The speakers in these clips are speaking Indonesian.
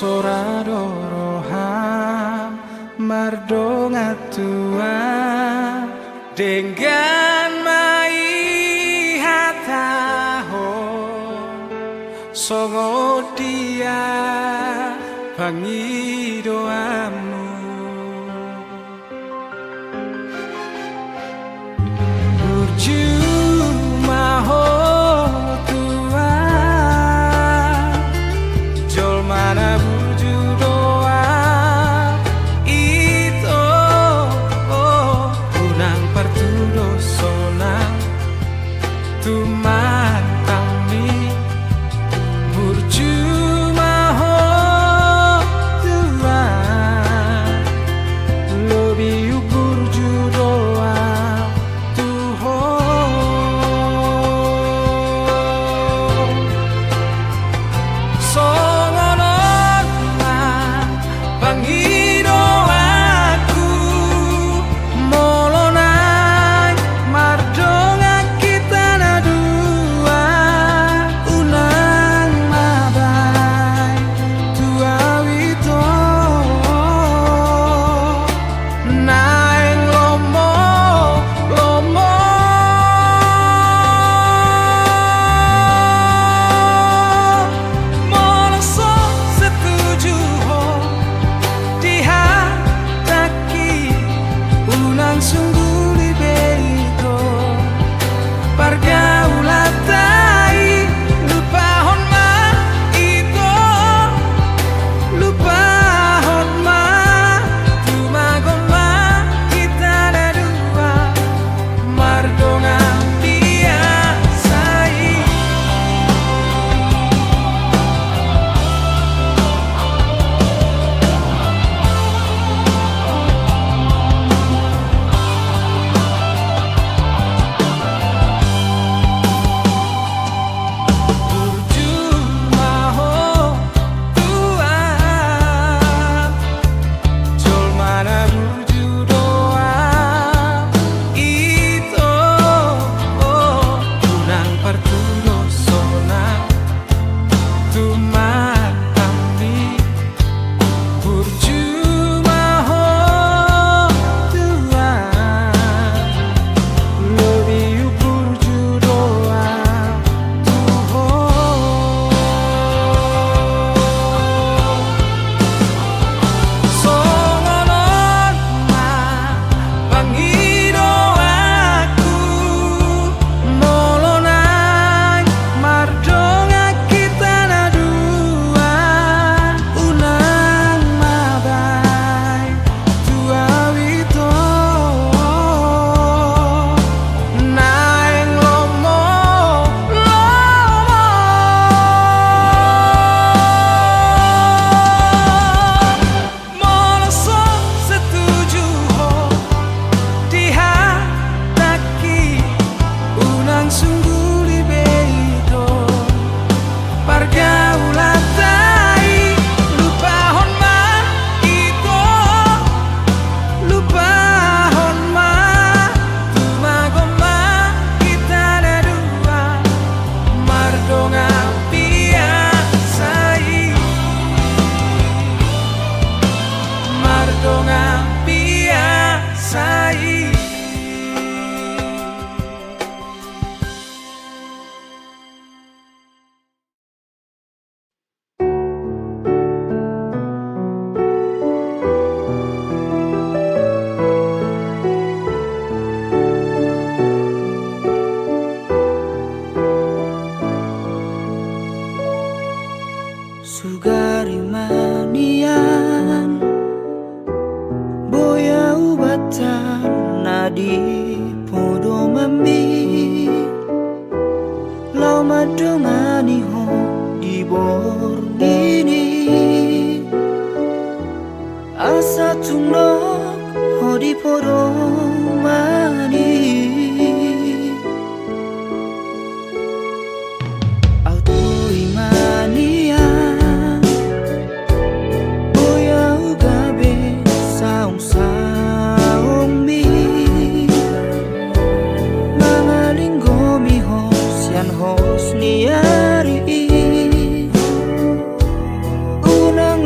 soradoroham mardonga tua dengan mai hataho songo dia bangi doamu burju maho tua jol mana burju doa itu unang partudo sonang tuman kami burju maho tua lobi burju doa tuho songono bangido aku molonai mardonga kita na dua unang mabai tua wito naeng lomo lomo moloso setuju ho dihataki unang sungguh libero pargaulatai lupa honma ito lupa honma tumagoma kita na dua mardonga biasai burju maho tua jol mana burju doa itu unang partudo sonang tuman kami burju maho tua lobi burju doa tuho songono bangido aku molonai mardonga kita na dua unang mabai tua wito naeng lomo lomo moloso setuju ho dihataki unang sungguh libero pargaulatai lupa honma ito lupa honma tumagoma kita na dua mardonga biasai mardonga biasai Sugari manian boya ubatan nadi podo mambi lau madongani ho di bor ini asa tunok ho di podo mani auto imania boya ugabe saung saung mi mangalinggomi ho sian hos niari unang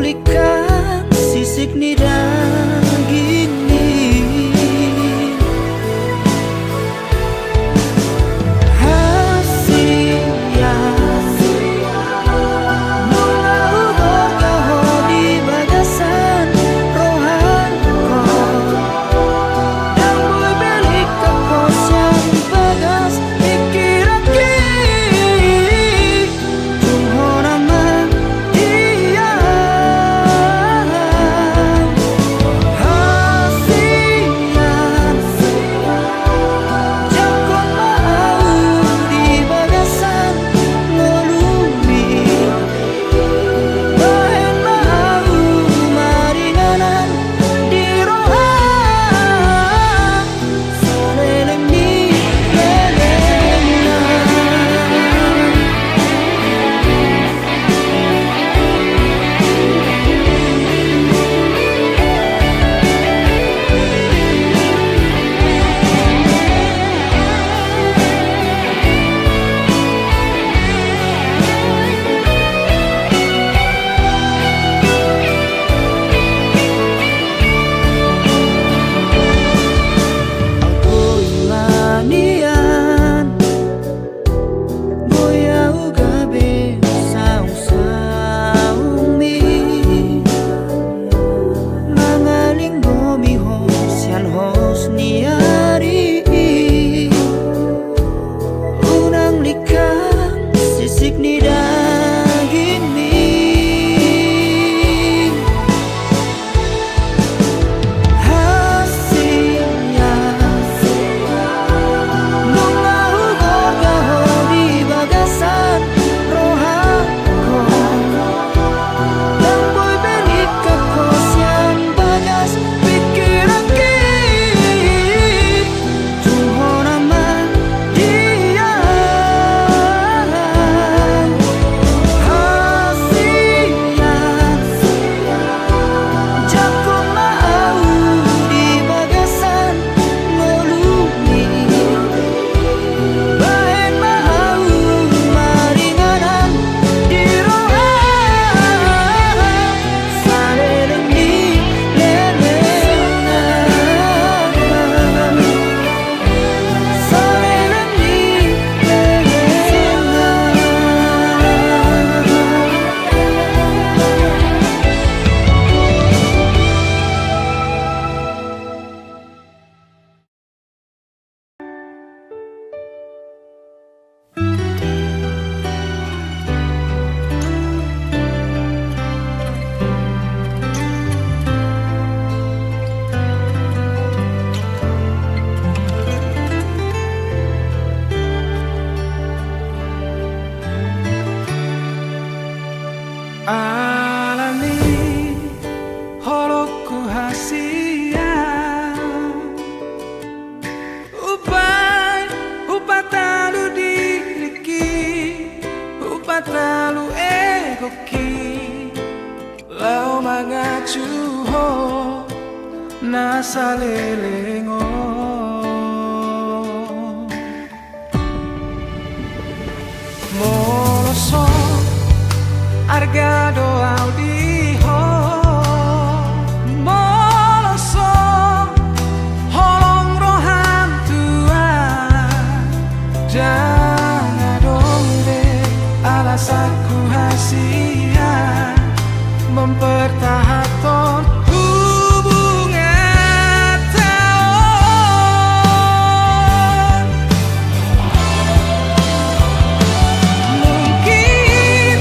sian hosniari unang likang sisik ni daging mi hasilnya nung mau gorgaho di bagasan rohako lang boy benik kako sian bagas pikiran ki tungho naman dia hasilnya jako mau di bagasan ngolumi bahen mau maringanan di roha saleleng di lelengan saleleng di lelengan alami holokku hasia upatalu diriki upatalu egoki lau mangacuho nasalelengo moloso argado audiho moloso holong rohan tua jangan donde alasanku hasia mempertahankan hubungan tahun mungkin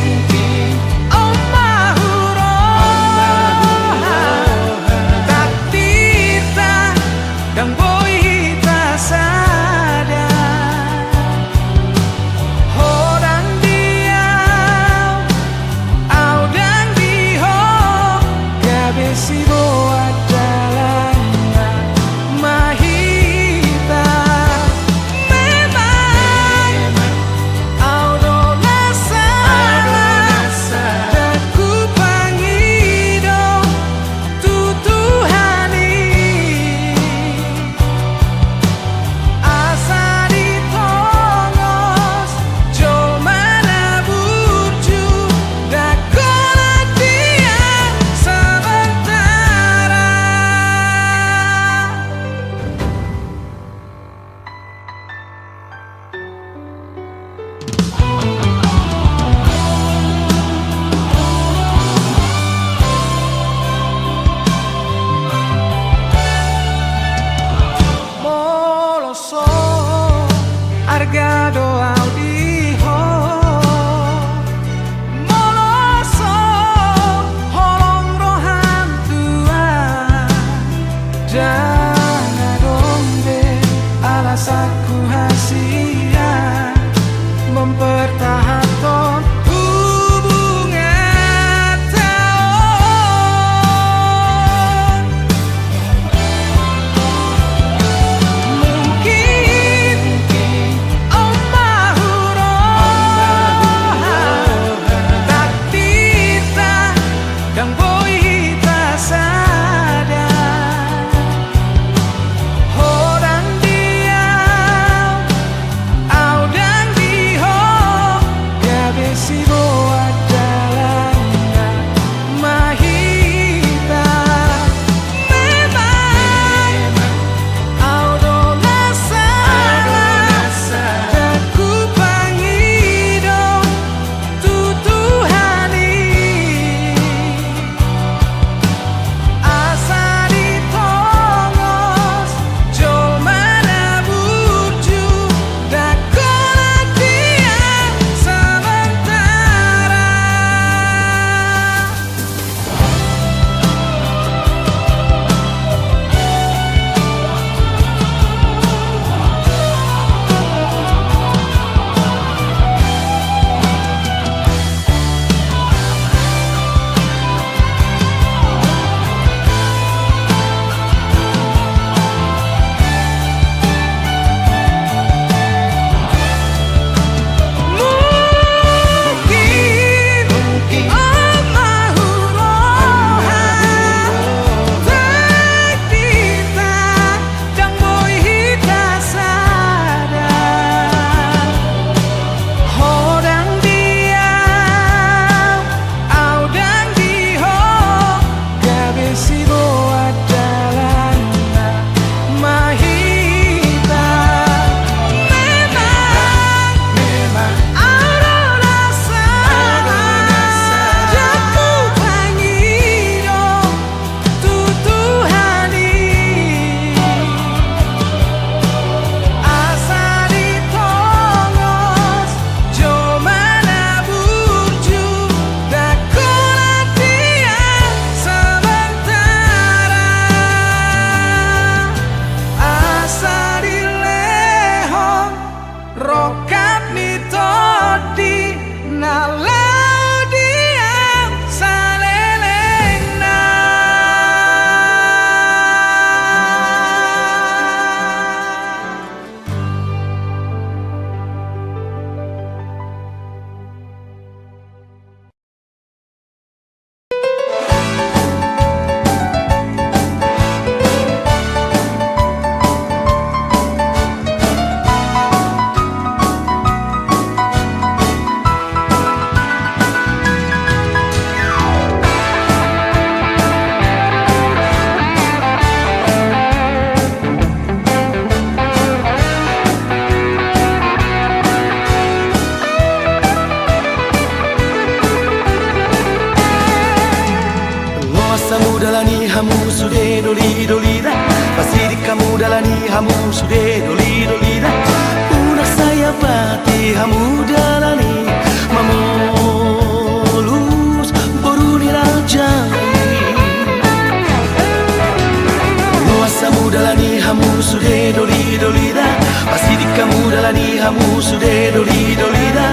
dan boy tak sadar orang diam au dan diho gabesi boa jalannya mahita memang au do nasara daku pangido tutuhani asa ditongos jol mana burju dakona dia sementara moloso argado audiho moloso holong rohan tua jangan donde alasanku hasia mempertahankan hubungan tahun mungkin mahuro hamu sude doli doli da. Pasti di kamu dalani hamu sude doli doli da. Unak saya pati hamu dalani mamolus boruni rajai. Luasa mudalani hamu sude doli doli da. Pasti di kamu dalani hamu sude doli doli da.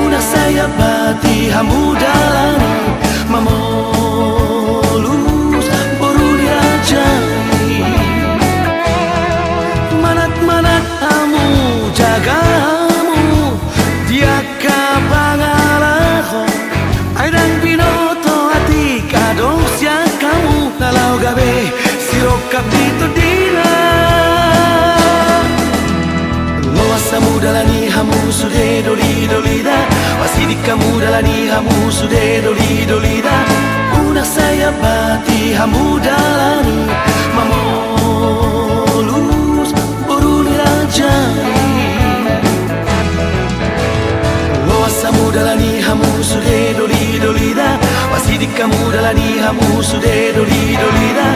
Unak saya pati hamu dalani mamolus boruni rajai. Manat-manat hamu jagamu dia kapangalaho. Airang binoto hati kadong siang kamu nalau gabe sirokap dito dina. Luasa mudalani hamu sude doli doli da. Pasti di kamu dalani hamu sude doli doli da. Unak saya pati hamu dalani mamolus boruni rajai. Luasa mudalani hamu sude doli doli da. Pasti di kamu dalani hamu sude doli doli da.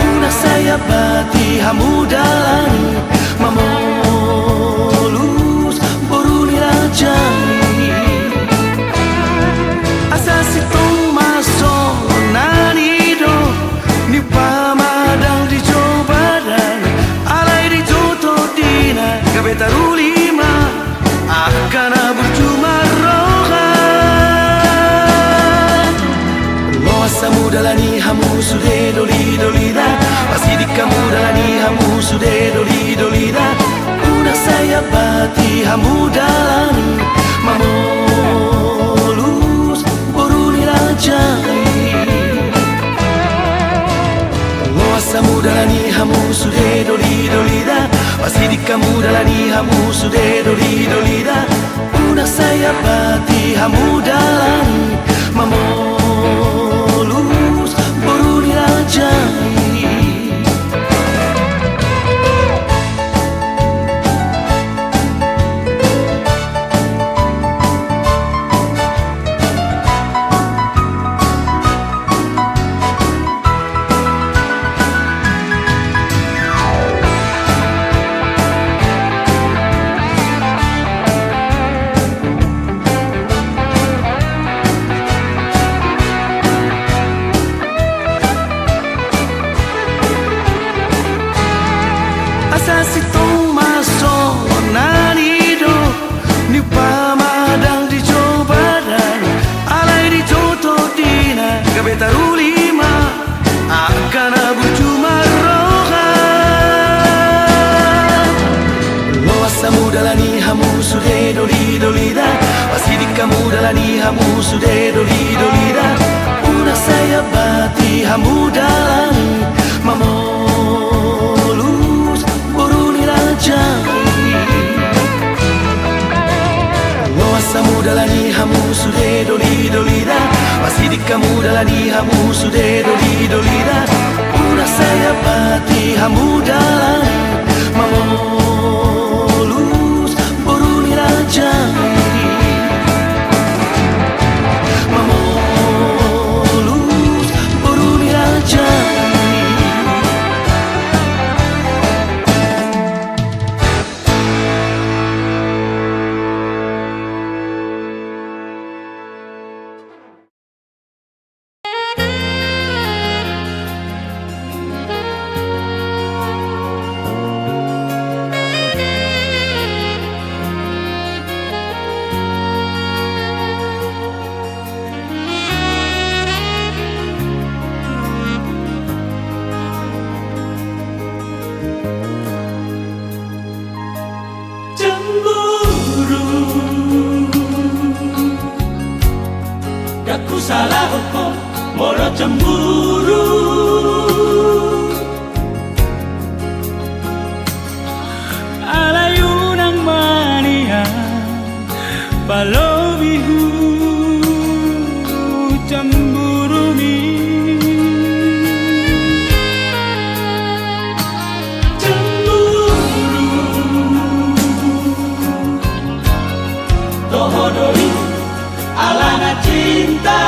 Unak saya pati hamu dalani mamolus boruni rajai. Asasitong maso nanido ni pamadang di cobaran alai di joto dina kabetarulima akan bercuma rohan. Luasa mudalani hamu sude doli doli da. Pasti di kamu dalani hamu sude doli doli da. Unak saya pati hamu dalani mamolus boruni rajai. Luasa mudalani hamu sude doli doli da. Pasti di kamu dalani hamu sude doli doli da. Unak saya pati hamu dalani mamolus boruni rajai. Asasitong maso nanido ni pamadang di cobaran alai di joto dina kabetarulima akan bercuma rohan. Luasa mudalani hamu sude doli doli da. Pasti di kamu dalani hamu sude doli doli da. Unak saya pati hamu dalani mamolus boruni rajai. Luasa mudalani hamu sude doli doli da. Pasti di kamu dalani hamu sude doli doli da. Unak saya pati hamu dalani mamolus boruni rajai. Mamolus boruni rajai. Salah kok moro cemburu. Alayunang mania palobihu cemburu mi. Cemburu tohodori alana cinta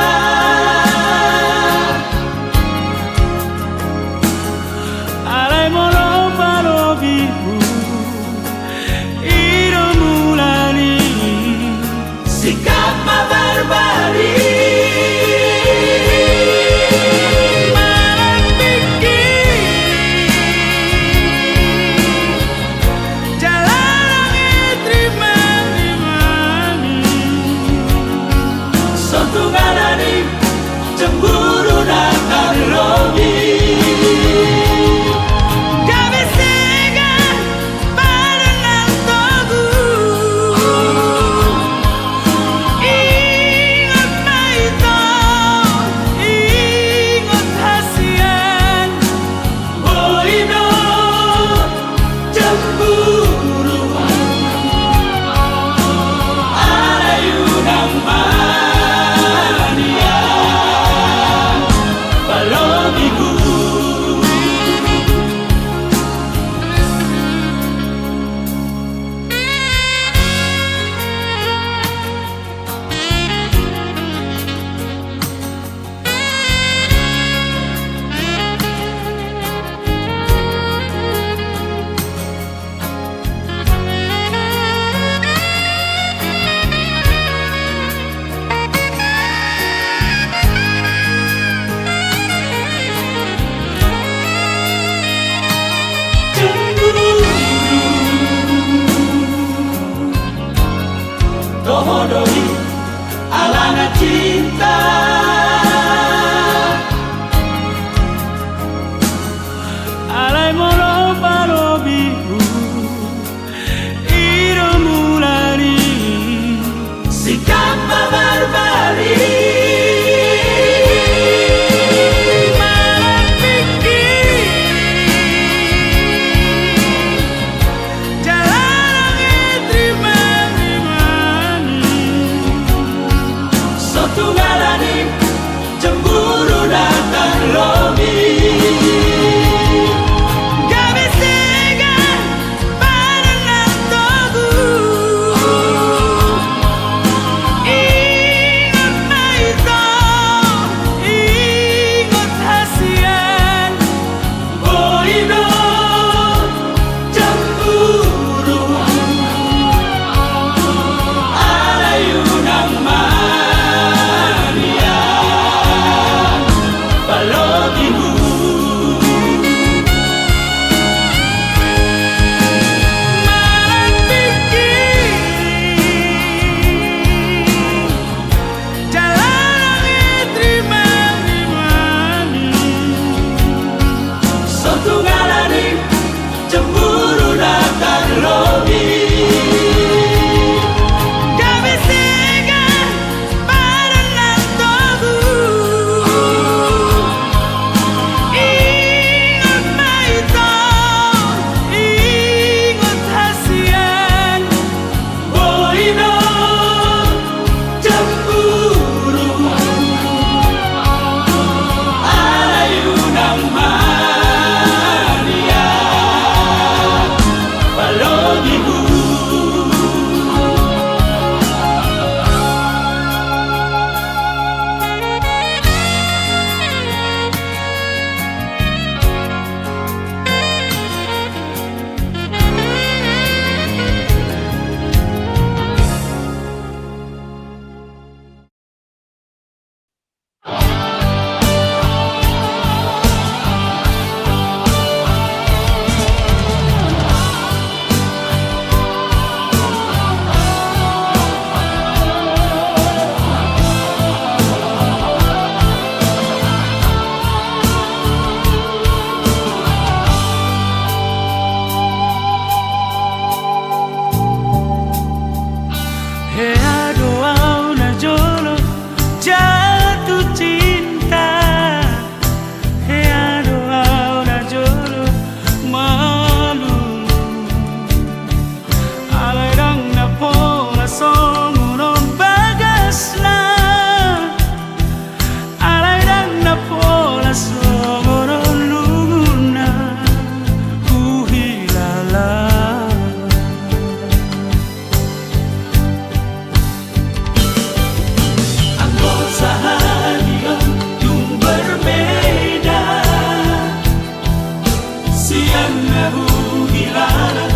Siang nahu hilala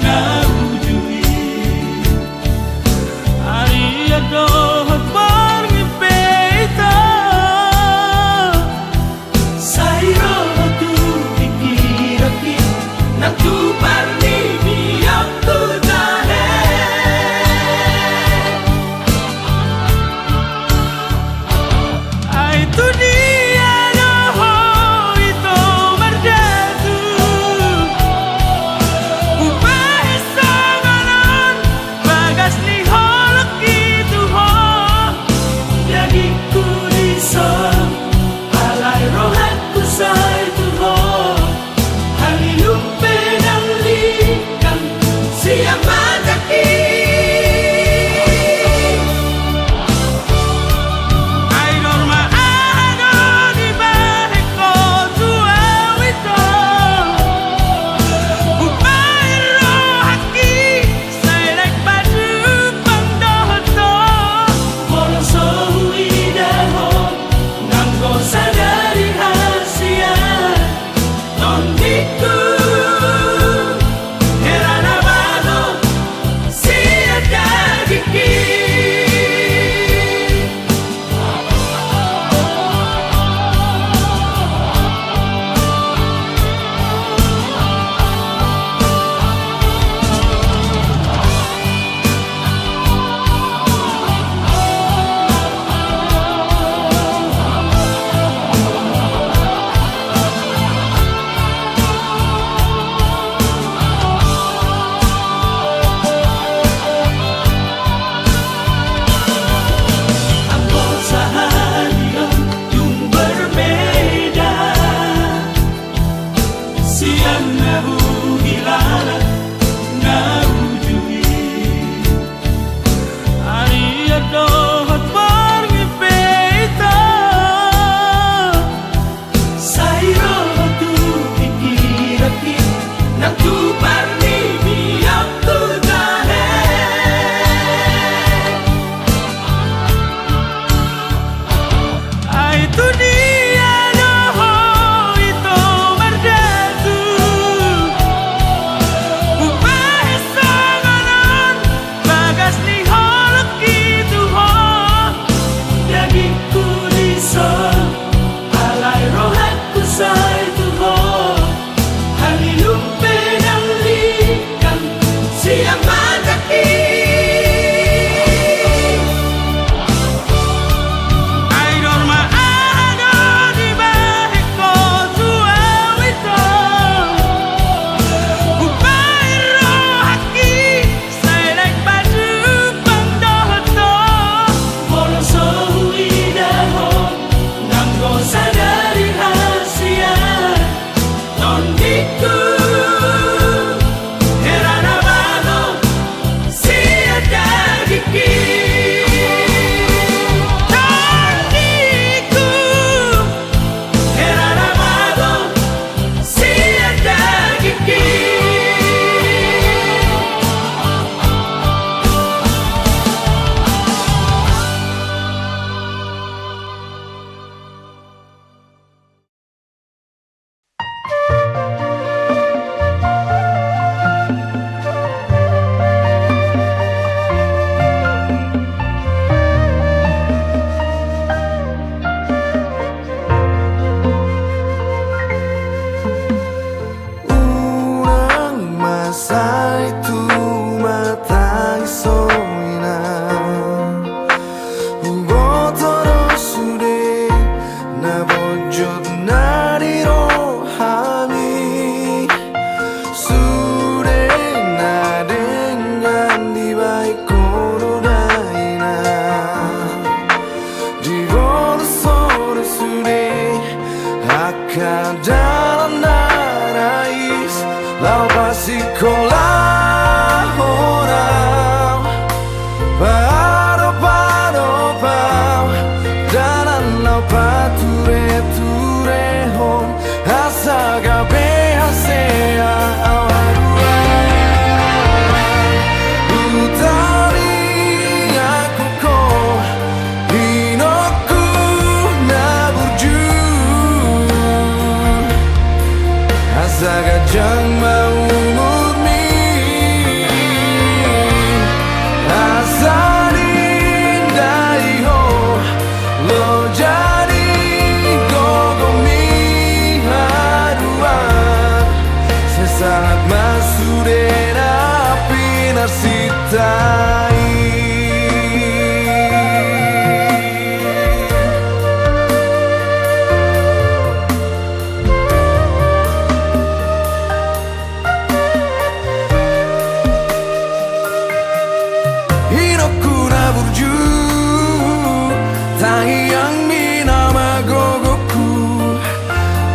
naujui Ariado hatbarngi peita Sairo tu pikiraki Nang tubarni biyang tudahe Ay tu dia naho ito merdatu Upah sanganan bagas ni holak itu ho Jadi ku diso alay rohatku sa itu ho Halilumpe ng likan siyang madaki Ay norma ano di bahe ko tuaw ito Upay rohaki sa ilay padupang dohoto Walang sohui dahon nang gosa dari hasian Nondiku Heranabado siya dagiki Ang sa halian yung berbeda Siang nahu hilala naujui Ariado hatbarngi peita Sairo tu pikiraki Nang tubarni biyang tudahe Ay tu dia naho ito merdatu Upah sanganan bagas ni holak itu ho Jadi ku diso alay rohatku sa itu ho Halilumpe ng likan siyang madaki Ay norma ano di bahe ko tuaw ito Upay rohaki sa ilay padupang dohoto Walang sohui dahon nang gosa dari hasian Nondiku Heranabado siya dagiki Nondiku Heranabado siya dagiki Urang masa itu matang soina Botoro sude na bojot nari rohani Sude na dengan di baik korodina Di bawah sore sude akan dalam narais Lau pasti kolah orang Paro paro pau Dalam lau pature turehon Asaga behasea awarua Utari aku ko Hinoku na burju Asaga Masudena pinasitai Hinokuna burju Tangiang minama gogoku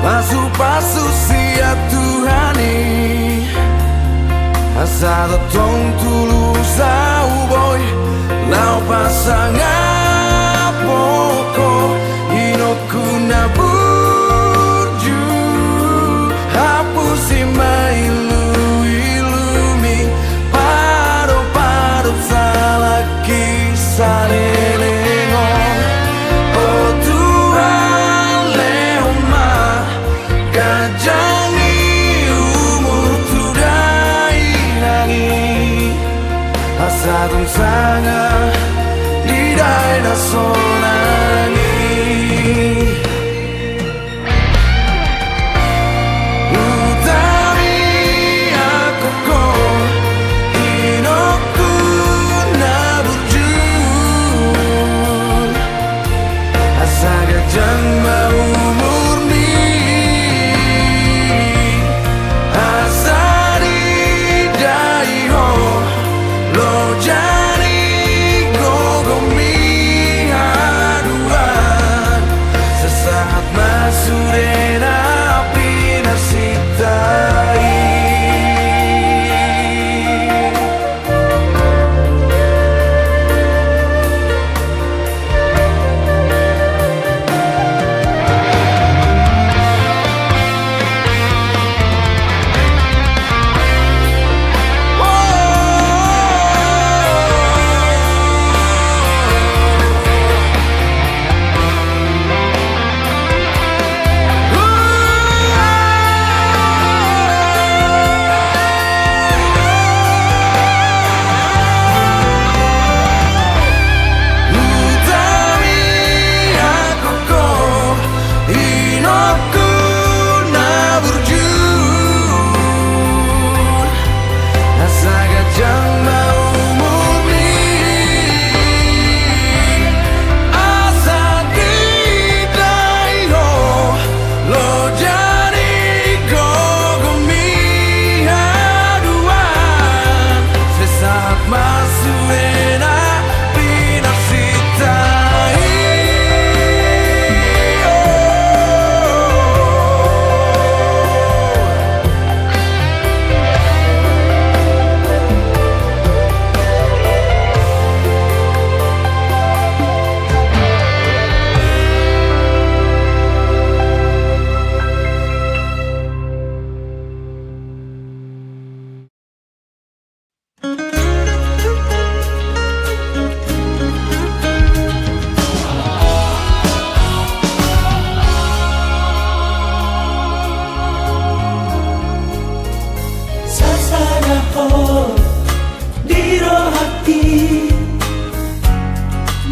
Pasu-pasu siap Tuhani Asa tong tulus au boy Lau pasangan poko Hinokuna burju Hapusi mailu ilumi Paro-paro salah kisah lelengong Oh Tuhan leoma Kajangi umur tudai nangi Asa tung sangat Didai nasonangi Utami aku ko Inoku na burjun Asa gajang mau murni Asa didai ho Lo jari gogomi haduan Sesaat masudena pinasitai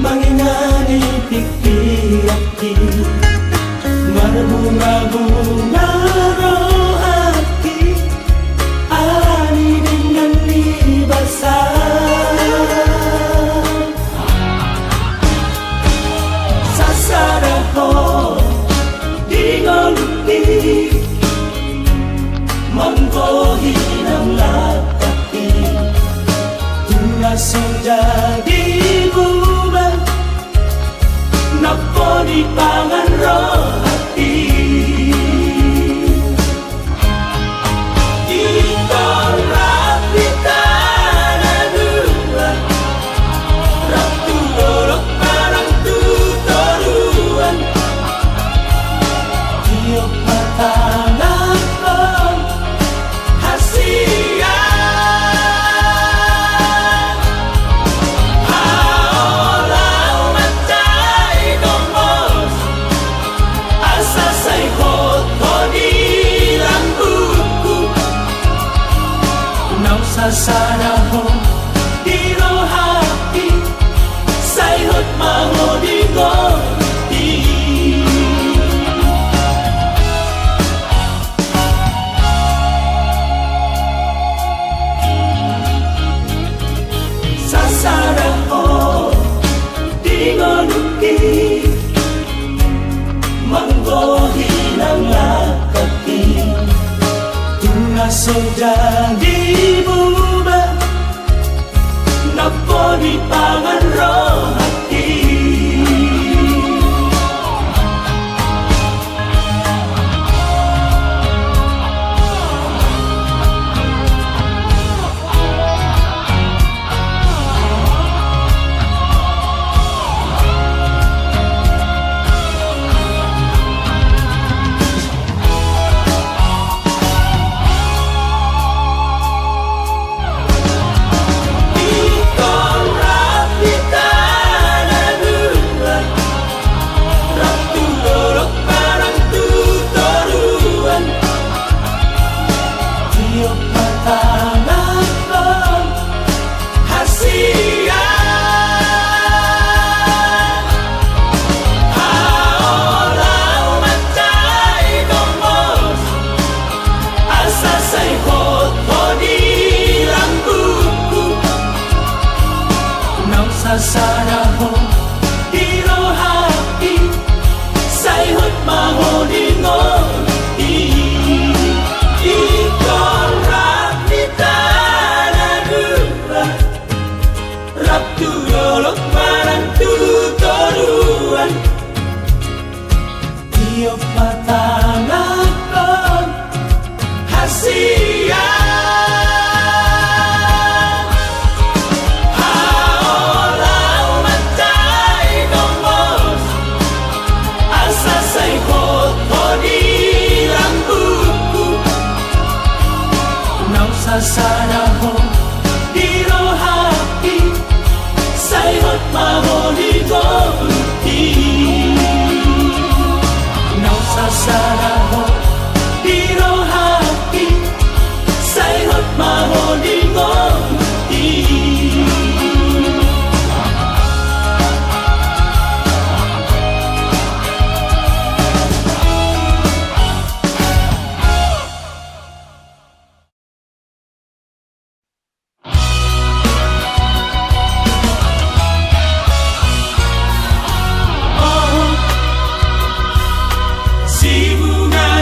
Mangingani pikirati Berbunga-bunga roh hati Ani dengan basah Sasaraho Dingoluti Mengkohi ng latati Tunas jadi bulan Naponi pangan roh hati Ito rapitan anuan Ratu dolok parang tutoruan Tiok mata nakon hasian Sana ho di roh hati Sayot maho di goti langsung jadi bubar Napa di pangan roh hati Sasaraho diro hati say hot mahoningon ikon rapita na dua raptu yolok marang tutoruan tiop patangan hasia Sasaraho diro hati say hot mahoningon Nau sasaraho diro hati say hot mahoningon Si bunga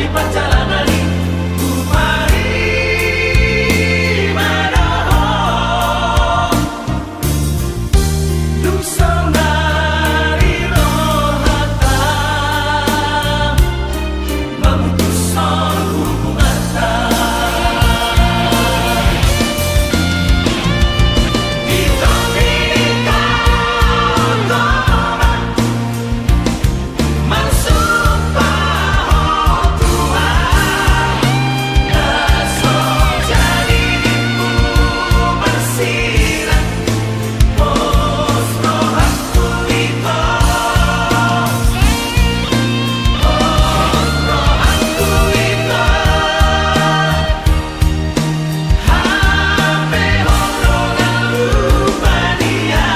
di perjalanan ku mari medohong Dusong dari rohata memutuskan hubungan kita berikan doa mensumpah Tuhan esok jadi ibu bersirat pos rohaku itu hape horongan lumania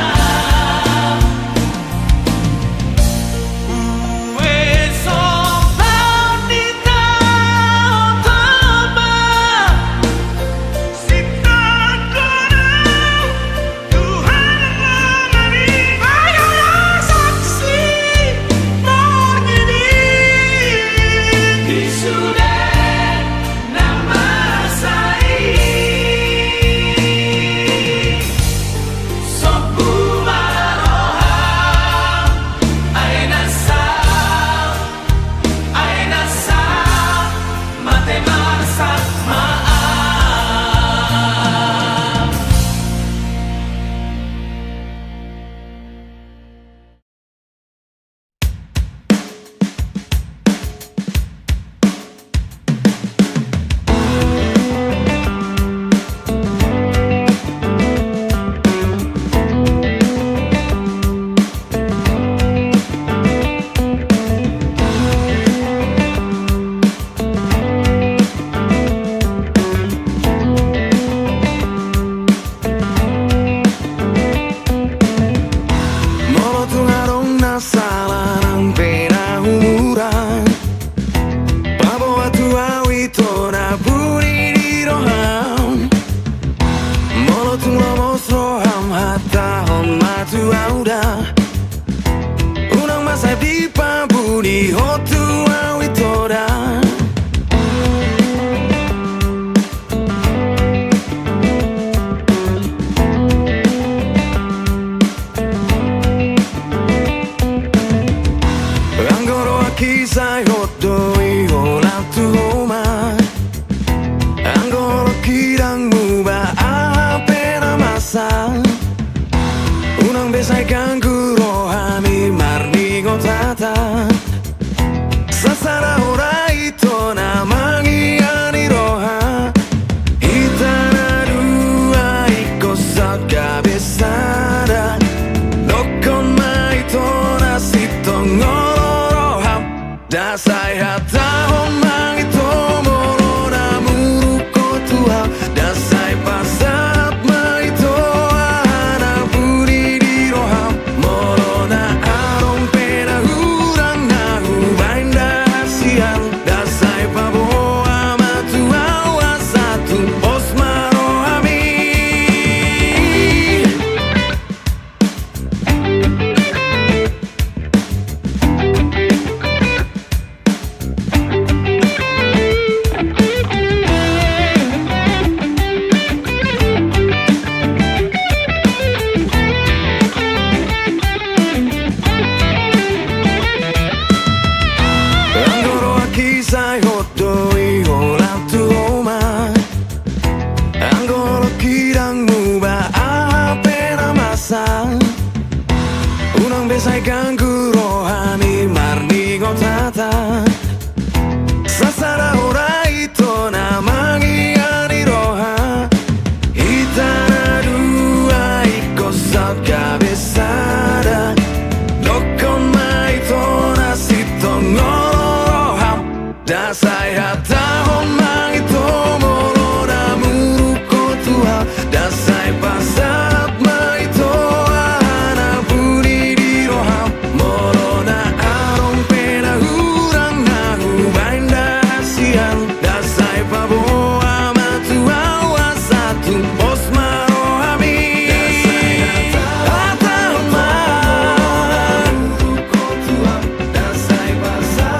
Unang besay kang rohani marni gotata Sasara ora ito na mangiani roha Itana dua iko sa kabesada Dokon maito na sitong roha Dasay hatahon mangito moro na muruko tua Dasay pasat maito ana puri di roha Moro na arong pena hurang na hubainda hasian Dasay paboa matua wasatu osmaro ami Angoro akisai hotoi holang tuoma Angoro kirang muba apena masa Unang besay kang rohani marni gotata Sasara ora ito na mangiani roha Itana dua iko sa kabesada Dokon maito na sitong roha Dasay hatahon mangito moro na muruko tua Dasay pasat maito ana puri di roha Moro na arong pena hurang na hubainda hasian Dasay paboa matua wasatu osmaro ami Hatahon muruko tua Dasay pasat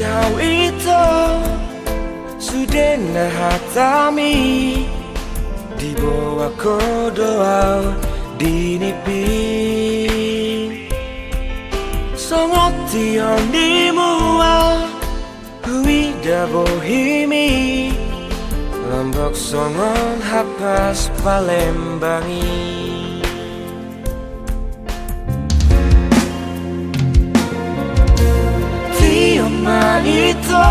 Kau itu sudah nahatami di bawah kodoa dinipi songot tiang di mua huida bohimi lombok songon hapas Palembangi tioma itu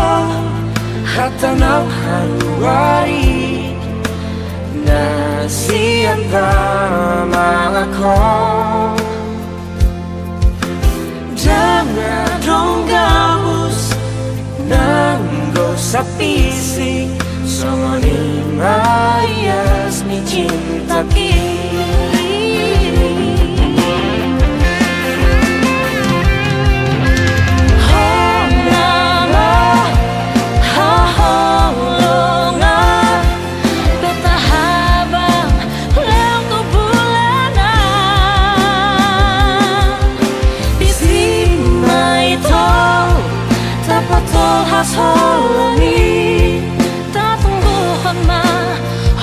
hatanau haluari na siapa mangako jangan dong gabus nanggo sapisi songoni mayas ni cinta Holangi tatungguhan ma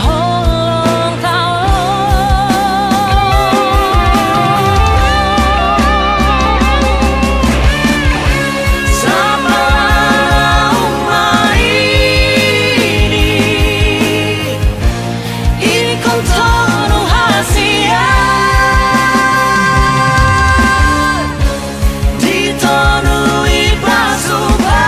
holong tao sama umma ini ikon tonu hasian ditonui basuba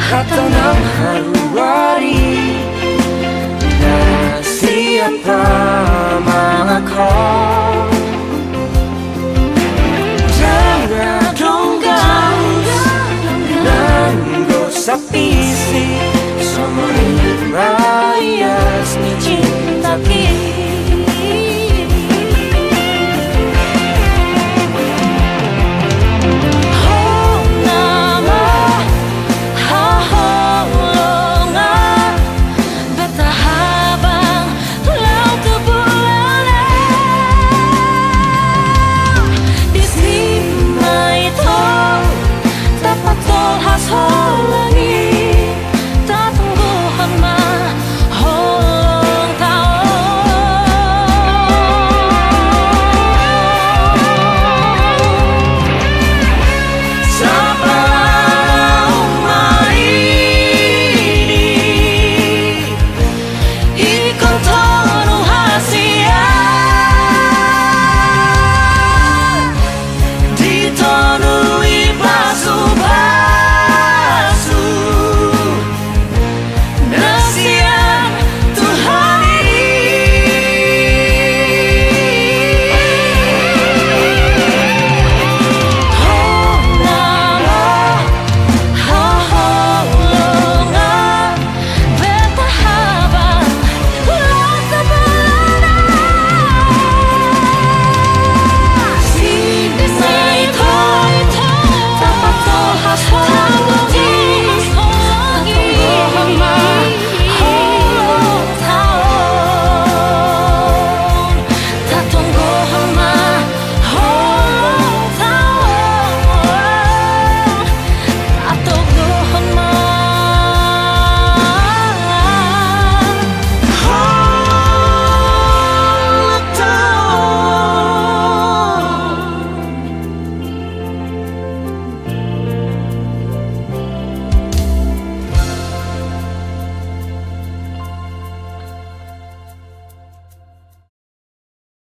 hatanang haluari na siapa mangako jangan dong gaus nanggo sapisi somoni mayas ni cinta Holangi